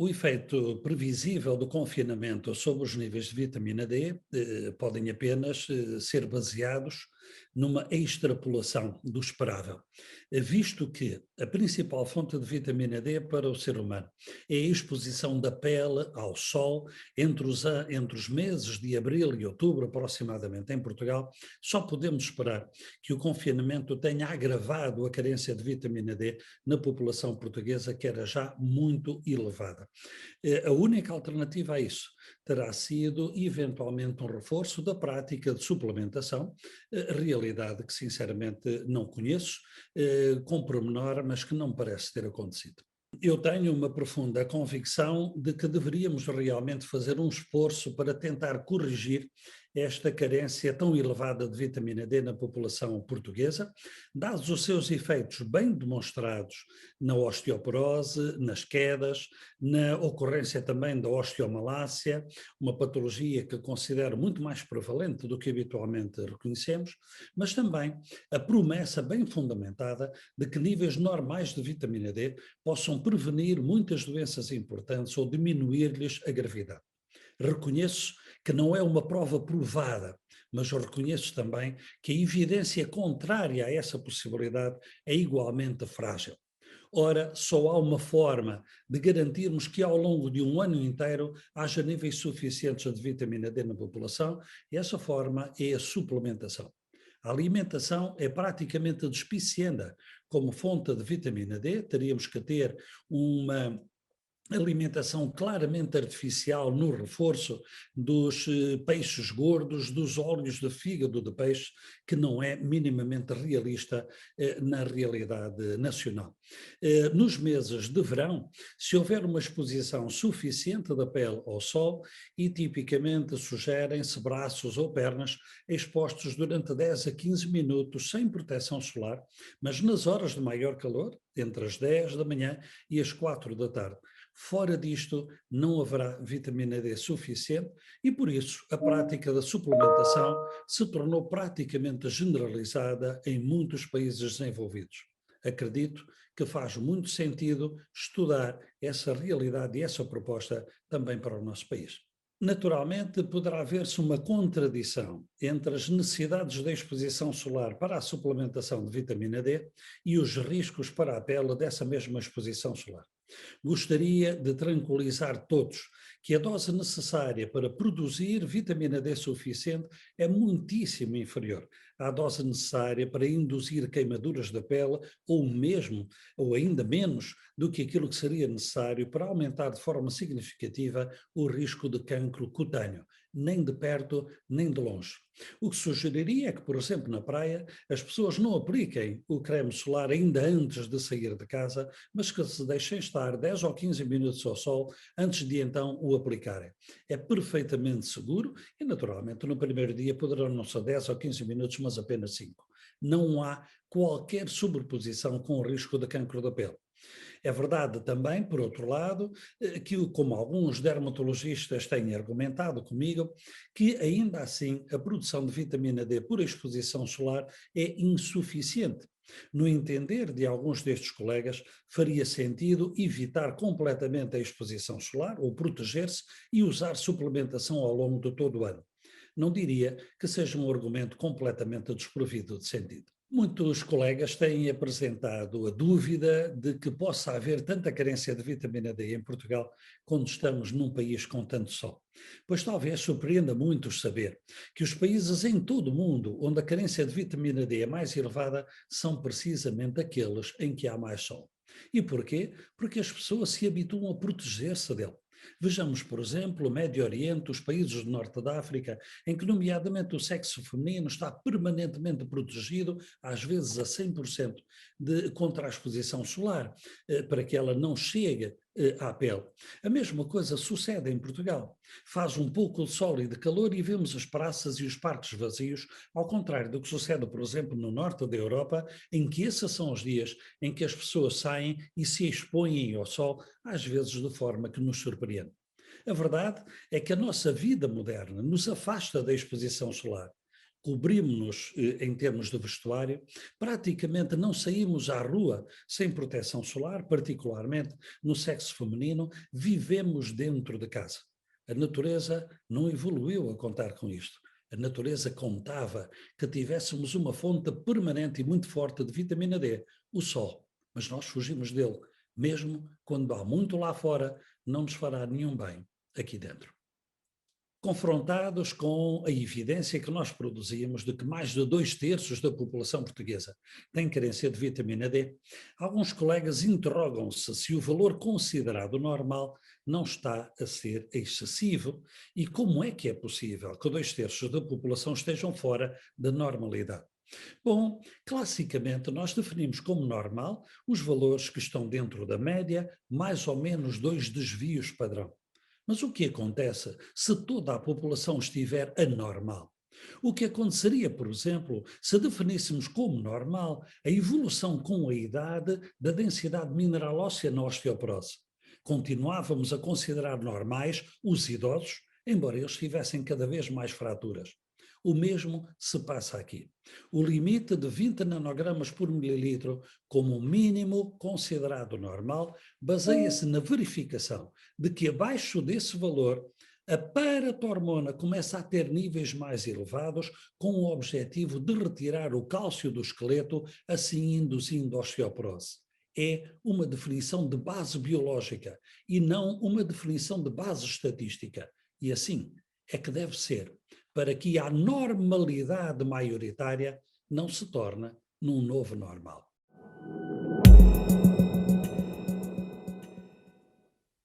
O efeito previsível do confinamento sobre os níveis de vitamina D podem apenas ser baseados numa extrapolação do esperável, visto que a principal fonte de vitamina D para o ser humano é a exposição da pele ao sol entre os meses de abril e outubro, aproximadamente em Portugal. Só podemos esperar que o confinamento tenha agravado a carência de vitamina D na população portuguesa, que era já muito elevada. A única alternativa a isso terá sido, eventualmente, um reforço da prática de suplementação, realidade que, sinceramente, não conheço, com pormenor, mas que não me parece ter acontecido. Eu tenho uma profunda convicção de que deveríamos realmente fazer um esforço para tentar corrigir esta carência tão elevada de vitamina D na população portuguesa, dados os seus efeitos bem demonstrados na osteoporose, nas quedas, na ocorrência também da osteomalácia, uma patologia que considero muito mais prevalente do que habitualmente reconhecemos, mas também a promessa bem fundamentada de que níveis normais de vitamina D possam prevenir muitas doenças importantes ou diminuir-lhes a gravidade. Reconheço que não é uma prova provada, mas eu reconheço também que a evidência contrária a essa possibilidade é igualmente frágil. Ora, só há uma forma de garantirmos que ao longo de um ano inteiro haja níveis suficientes de vitamina D na população, e essa forma é a suplementação. A alimentação é praticamente despicienda como fonte de vitamina D, teríamos que ter uma alimentação claramente artificial no reforço dos peixes gordos, dos óleos de fígado de peixe, que não é minimamente realista na realidade nacional. Nos meses de verão, se houver uma exposição suficiente da pele ao sol, e tipicamente sugerem-se braços ou pernas expostos durante 10 a 15 minutos sem proteção solar, mas nas horas de maior calor, entre as 10 da manhã e as 4 da tarde. Fora disto, não haverá vitamina D suficiente e, por isso, a prática da suplementação se tornou praticamente generalizada em muitos países desenvolvidos. Acredito que faz muito sentido estudar essa realidade e essa proposta também para o nosso país. Naturalmente, poderá haver-se uma contradição entre as necessidades da exposição solar para a suplementação de vitamina D e os riscos para a pele dessa mesma exposição solar. Gostaria de tranquilizar todos que a dose necessária para produzir vitamina D suficiente é muitíssimo inferior à dose necessária para induzir queimaduras da pele, ou mesmo, ou ainda menos, do que aquilo que seria necessário para aumentar de forma significativa o risco de cancro cutâneo, nem de perto, nem de longe. O que sugeriria é que, por exemplo, na praia, as pessoas não apliquem o creme solar ainda antes de sair de casa, mas que se deixem estar 10 ou 15 minutos ao sol antes de então o aplicarem. É perfeitamente seguro e, naturalmente, no primeiro dia poderão não ser 10 ou 15 minutos, mas apenas 5. Não há qualquer sobreposição com o risco de cancro da pele. É verdade também, por outro lado, que, como alguns dermatologistas têm argumentado comigo, que ainda assim a produção de vitamina D por exposição solar é insuficiente. No entender de alguns destes colegas, faria sentido evitar completamente a exposição solar ou proteger-se e usar suplementação ao longo de todo o ano. Não diria que seja um argumento completamente desprovido de sentido. Muitos colegas têm apresentado a dúvida de que possa haver tanta carência de vitamina D em Portugal quando estamos num país com tanto sol. Pois talvez surpreenda muitos saber que os países em todo o mundo onde a carência de vitamina D é mais elevada são precisamente aqueles em que há mais sol. E porquê? Porque as pessoas se habituam a proteger-se dele. Vejamos, por exemplo, o Médio Oriente, os países do Norte da África, em que, nomeadamente, o sexo feminino está permanentemente protegido, às vezes a 100%, contra a exposição solar, para que ela não chegue à pele. A mesma coisa sucede em Portugal. Faz um pouco de sol e de calor e vemos as praças e os parques vazios, ao contrário do que sucede, por exemplo, no norte da Europa, em que esses são os dias em que as pessoas saem e se expõem ao sol, às vezes de forma que nos surpreende. A verdade é que a nossa vida moderna nos afasta da exposição solar. cobrimos-nos em termos de vestuário, praticamente não saímos à rua sem proteção solar, particularmente no sexo feminino, vivemos dentro de casa. A natureza não evoluiu a contar com isto. A natureza contava que tivéssemos uma fonte permanente e muito forte de vitamina D, o sol, mas nós fugimos dele, mesmo quando há muito lá fora, não nos fará nenhum bem aqui dentro. Confrontados com a evidência que nós produzíamos de que mais de 2/3 da população portuguesa tem carência de vitamina D, alguns colegas interrogam-se se o valor considerado normal não está a ser excessivo e como é que é possível que 2/3 da população estejam fora da normalidade. Bom, classicamente nós definimos como normal os valores que estão dentro da média, mais ou menos 2 desvios padrão. Mas o que acontece se toda a população estiver anormal? O que aconteceria, por exemplo, se definíssemos como normal a evolução com a idade da densidade mineral óssea na osteoporose? Continuávamos a considerar normais os idosos, embora eles tivessem cada vez mais fraturas. O mesmo se passa aqui. O limite de 20 nanogramas por mililitro, como um mínimo considerado normal, baseia-se na verificação de que abaixo desse valor a paratormona começa a ter níveis mais elevados com o objetivo de retirar o cálcio do esqueleto, assim induzindo osteoporose. É uma definição de base biológica e não uma definição de base estatística. E assim é que deve ser, para que a normalidade maioritária não se torne num novo normal.